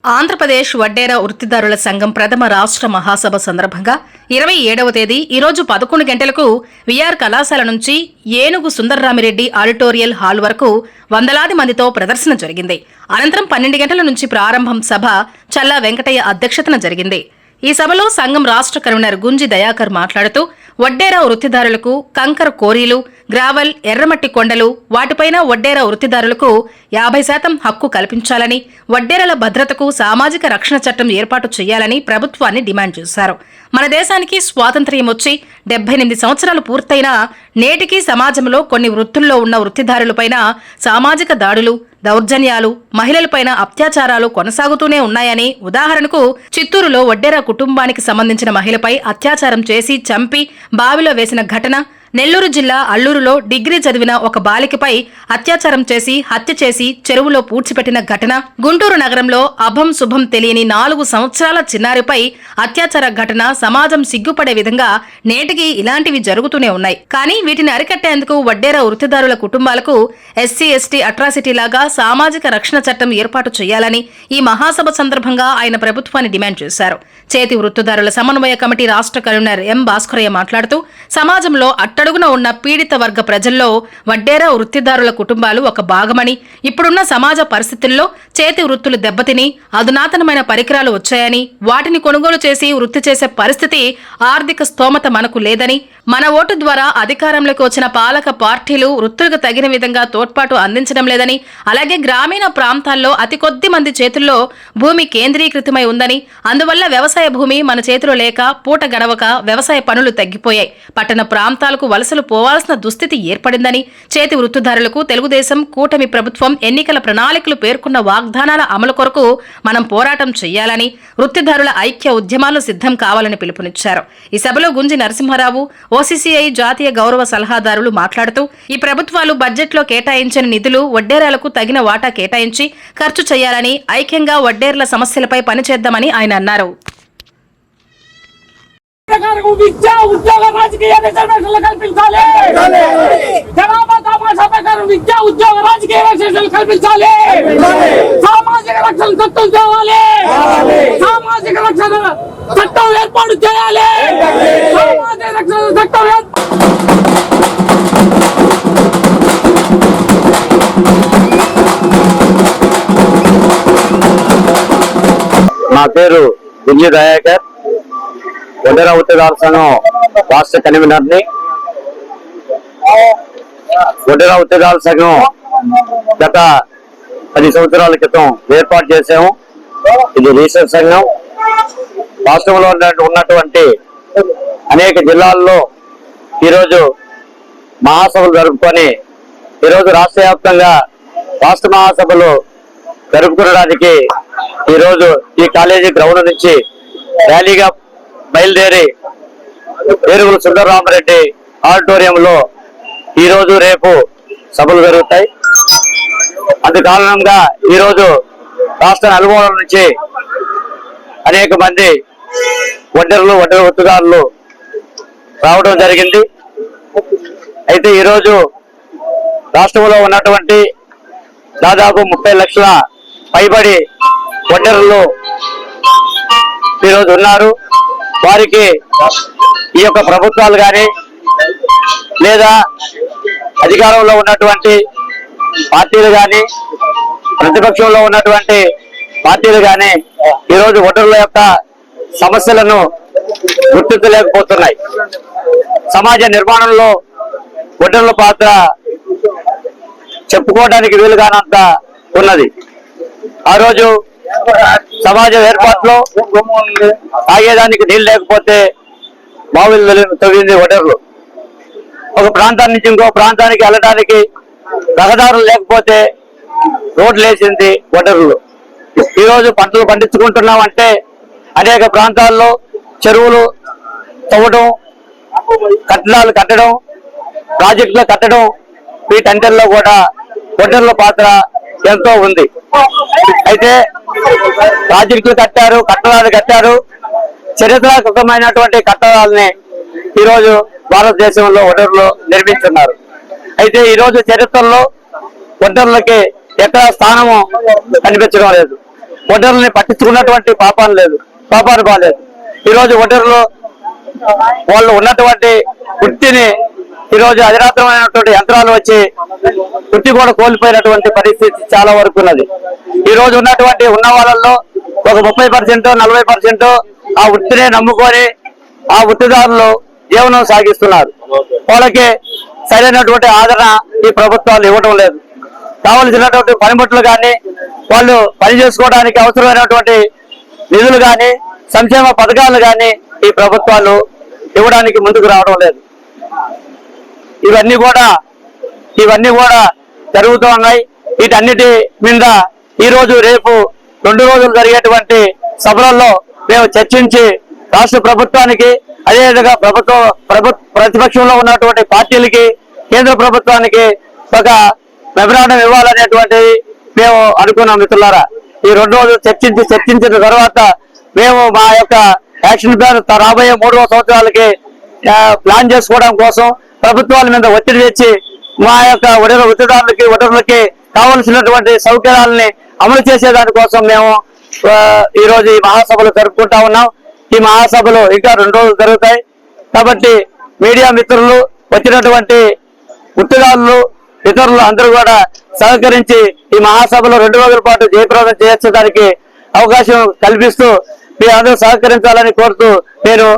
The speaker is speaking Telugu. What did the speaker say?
ఆంధ్రప్రదేశ్ వడ్డేర వృత్తిదారుల సంఘం ప్రథమ రాష్ట్ర మహాసభ సందర్భంగా 27వ తేదీ ఈరోజు 11 గంటలకు విఆర్ కళాశాల నుంచి ఏనుగు సుందర్రామిరెడ్డి ఆడిటోరియల్ హాల్ వరకు వందలాది మందితో ప్రదర్శన జరిగింది. అనంతరం 12 గంటల నుంచి ప్రారంభం సభ చల్లా వెంకటయ్య అధ్యక్షతన జరిగింది. ఈ సభలో సంఘం రాష్ట్ర కన్వీనర్ గుంజి దయాకర్ మాట్లాడుతూ వడ్డేరా వృత్తిదారులకు కంకర కోరీలు, గ్రావెల్, ఎర్రమట్టి కొండలు వాటిపైన వడ్డేరా వృత్తిదారులకు 50% హక్కు కల్పించాలని, వడ్డేరల భద్రతకు సామాజిక రక్షణ చట్టం ఏర్పాటు చేయాలని ప్రభుత్వాన్ని డిమాండ్ చేశారు. మన దేశానికి స్వాతంత్ర్యం వచ్చి 78 సంవత్సరాలు పూర్తయినా నేటికీ సమాజంలో కొన్ని వృత్తుల్లో ఉన్న వృత్తిదారులపైన సామాజిక దాడులు, దౌర్జన్యాలు, మహిళలపైన అత్యాచారాలు కొనసాగుతూనే ఉన్నాయని, ఉదాహరణకు చిత్తూరులో వడ్డేరా కుటుంబానికి సంబంధించిన మహిళపై అత్యాచారం చేసి చంపి బావిలో వేసిన ఘటన, నెల్లూరు జిల్లా అల్లూరులో డిగ్రీ చదివిన ఒక బాలికపై అత్యాచారం చేసి హత్య చేసి చెరువులో పూడ్చిపెట్టిన ఘటన, గుంటూరు నగరంలో అభం శుభం తెలియని 4 సంవత్సరాల చిన్నారిపై అత్యాచార ఘటన సమాజం సిగ్గుపడే విధంగా నేటికి ఇలాంటివి జరుగుతూనే ఉన్నాయి. కానీ వీటిని అరికట్టేందుకు వడ్డేరా వృత్తిదారుల కుటుంబాలకు ఎస్సీ ఎస్టీ అట్రాసిటీ లాగా సామాజిక రక్షణ చట్టం ఏర్పాటు చేయాలని ఈ మహాసభ సందర్భంగా ఆయన ప్రభుత్వాన్ని డిమాండ్ చేశారు. చేతి వృత్తిదారుల సమన్వయ కమిటీ రాష్ట్ర కన్వీనర్ ఎం భాస్కరయ్య మాట్లాడుతూ సమాజంలో అట్టడుగున ఉన్న పీడిత వర్గ ప్రజల్లో వడ్డేరా వృత్తిదారుల కుటుంబాలు ఒక భాగమని, ఇప్పుడున్న సమాజ పరిస్థితుల్లో చేతి వృత్తులు దెబ్బతిని అధునాతనమైన పరికరాలు వచ్చాయని, వాటిని కొనుగోలు చేసి వృత్తి చేసే పరిస్థితి ఆర్థిక స్తోమత మనకు లేదని, మన ఓటు ద్వారా అధికారంలోకి వచ్చిన పాలక పార్టీలు వృత్తులకు తగిన విధంగా తోడ్పాటు అందించడం లేదని, అలాగే గ్రామీణ ప్రాంతాల్లో అతి కొద్ది మంది చేతుల్లో భూమి కేంద్రీకృతమై ఉందని, అందువల్ల వ్యవసాయ భూమి మన చేతిలో లేక పూట గడవక వ్యవసాయ పనులు తగ్గిపోయాయి, పట్టణ ప్రాంతాలకు వలసలు పోవాల్సిన దుస్థితి ఏర్పడిందని, చేతి వృత్తిదారులకు తెలుగుదేశం కూటమి ప్రభుత్వం ఎన్నికల ప్రణాళికలు పేర్కొన్న వాగ్దానాల అమలు కొరకు మనం పోరాటం చేయాలని, వృత్తిదారుల ఐక్య ఉద్యమాలు సిద్ధం కావాలని పిలుపునిచ్చారు. ఈ సభలో గుంజి నరసింహారావు, ఓసీసీఐ జాతీయ గౌరవ సలహాదారులు మాట్లాడుతూ ఈ ప్రభుత్వాలు బడ్జెట్లో కేటాయించిన నిధులు వడ్డేరాలకు తగిన వాటా కేటాయించి ఖర్చు చేయాలని, ఐక్యంగా వడ్డేర్ల సమస్యలపై పనిచేద్దామని ఆయన అన్నారు. విద్యా ఉద్యోగ రాజకీయ రిజర్వేషన్లు కల్పించాలి. జనాభా తమాషా ప్రకారం విద్యా ఉద్యోగ రాజకీయ రిజర్వేషన్లు కల్పించాలి. సామాజిక రక్షణ చట్టం తేవాలి. సామాజిక రక్షణ చట్టం ఏర్పాటు చేయాలి. సామాజిక రక్షణ చట్టం నా పేరు గుంజి దయాకర్, వడ్డేరా వృత్తిదారుల సంఘం రాష్ట్ర కన్వీనర్ని. వడ్డేరా వృత్తిదారుల సంఘం గత 10 సంవత్సరాల క్రితం ఏర్పాటు చేశాము. ఇది రీసెర్చ్ సంఘం. రాష్ట్రంలో ఉన్నటువంటి అనేక జిల్లాల్లో ఈరోజు మహాసభలు జరుపుకొని ఈరోజు రాష్ట్ర వ్యాప్తంగా రాష్ట్ర మహాసభలు జరుపుకోవడానికి ఈరోజు ఈ కాలేజీ గ్రౌండ్ నుంచి ర్యాలీగా బయలుదేరి ఏనుగు సుందర్రామిరెడ్డి ఆడిటోరియంలో ఈరోజు రేపు సభలు జరుగుతాయి. అందు కారణంగా ఈరోజు రాష్ట్ర నలుమూలల నుంచి అనేక మంది వడ్డేర వృత్తిదారులు రావడం జరిగింది. అయితే ఈరోజు రాష్ట్రంలో ఉన్నటువంటి దాదాపు 30 లక్షల పైబడి వడ్డేరులు ఈరోజు ఉన్నారు. వారికి ఈ యొక్క ప్రభుత్వాలు కానీ లేదా అధికారంలో ఉన్నటువంటి పార్టీలు కానీ ప్రతిపక్షంలో ఉన్నటువంటి పార్టీలు కానీ ఈరోజు వడ్డేరుల యొక్క సమస్యలను గుర్తించలేకపోతున్నాయి. సమాజ నిర్మాణంలో వడ్డేరుల పాత్ర చెప్పుకోవడానికి వీలుగానంత ఉన్నది. ఆ రోజు సమాజ ఏర్పాటులో తాగేదానికి నీళ్ళు లేకపోతే బావులు తవ్వింది వడ్డేరులు. ఒక ప్రాంతాన్ని నుంచి ఇంకో ప్రాంతానికి వెళ్ళడానికి రహదారులు లేకపోతే రోడ్లు వేసింది వడ్డేరులు. ఈరోజు పంటలు పండించుకుంటున్నామంటే అనేక ప్రాంతాల్లో చెరువులు తవ్వడం, కట్టడాలు కట్టడం, ప్రాజెక్టులు కట్టడం, వీటంటల్లో కూడా వడ్డేరుల పాత్ర ఎంతో ఉంది. అయితే ప్రాజెక్టులు కట్టారు, కట్టడాలు కట్టారు, చరిత్రాత్మకమైనటువంటి కట్టడాలని ఈరోజు భారతదేశంలో వడ్డేరులు నిర్మించున్నారు. అయితే ఈరోజు చరిత్రలో వడ్డేరులకి ఎక్కడ స్థానము కనిపించడం లేదు. ఒడ్డర్లని పట్టించుకున్నటువంటి పాపాను బాలేదు. ఈ రోజు ఒడ్డర్లు వాళ్ళు ఉన్నటువంటి వృత్తిని ఈ రోజు అధిరాత్రమైనటువంటి యంత్రాలు వచ్చి వృత్తి కూడా కోల్పోయినటువంటి పరిస్థితి చాలా వరకు ఉన్నది. ఈ రోజు ఉన్నటువంటి ఉన్న వాళ్ళల్లో ఒక 30% 40% ఆ వృత్తినే నమ్ముకొని ఆ వృత్తిదారులు జీవనం సాగిస్తున్నారు. వాళ్ళకి సరైనటువంటి ఆదరణ ఈ ప్రభుత్వాలు ఇవ్వడం లేదు. కావలసినటువంటి పనిముట్లు కానీ వాళ్ళు పని చేసుకోవడానికి అవసరమైనటువంటి నిధులు కానీ సంక్షేమ పథకాలు కానీ ఈ ప్రభుత్వాలు ఇవ్వడానికి ముందుకు రావడం లేదు. ఇవన్నీ కూడా జరుగుతూ ఉన్నాయి. వీటన్నిటి మీద ఈ రోజు రేపు 2 రోజులు జరిగేటువంటి సభలలో మేము చర్చించి రాష్ట్ర ప్రభుత్వానికి అదేవిధంగా ప్రతిపక్షంలో ఉన్నటువంటి పార్టీలకి కేంద్ర ప్రభుత్వానికి ఒక మెమరాండం ఇవ్వాలనేటువంటిది మేము అనుకున్నాం. మిత్రులారా, ఈ 2 రోజులు చర్చించిన తర్వాత మేము మా యొక్క యాక్షన్ ప్లాన్ రాబోయే 3వ సంవత్సరాలకి ప్లాన్ చేసుకోవడం కోసం ప్రభుత్వాల మీద ఒత్తిడి తెచ్చి మా యొక్క ఒడ్డర్లకి కావలసినటువంటి సౌకర్యాలని అమలు చేసేదాని కోసం మేము ఈ రోజు ఈ మహాసభలు జరుపుకుంటా ఉన్నాం. ఈ మహాసభలు ఇంకా 2 రోజులు జరుగుతాయి. కాబట్టి మీడియా మిత్రులు, వచ్చినటువంటి వృత్తిదారులు, ఇతరులు అందరూ కూడా సహకరించి ఈ మహాసభలో 2 రోజుల పాటు జయప్రదం చేర్చడానికి అవకాశం కల్పిస్తూ మీ అందరూ సహకరించాలని కోరుతూ నేను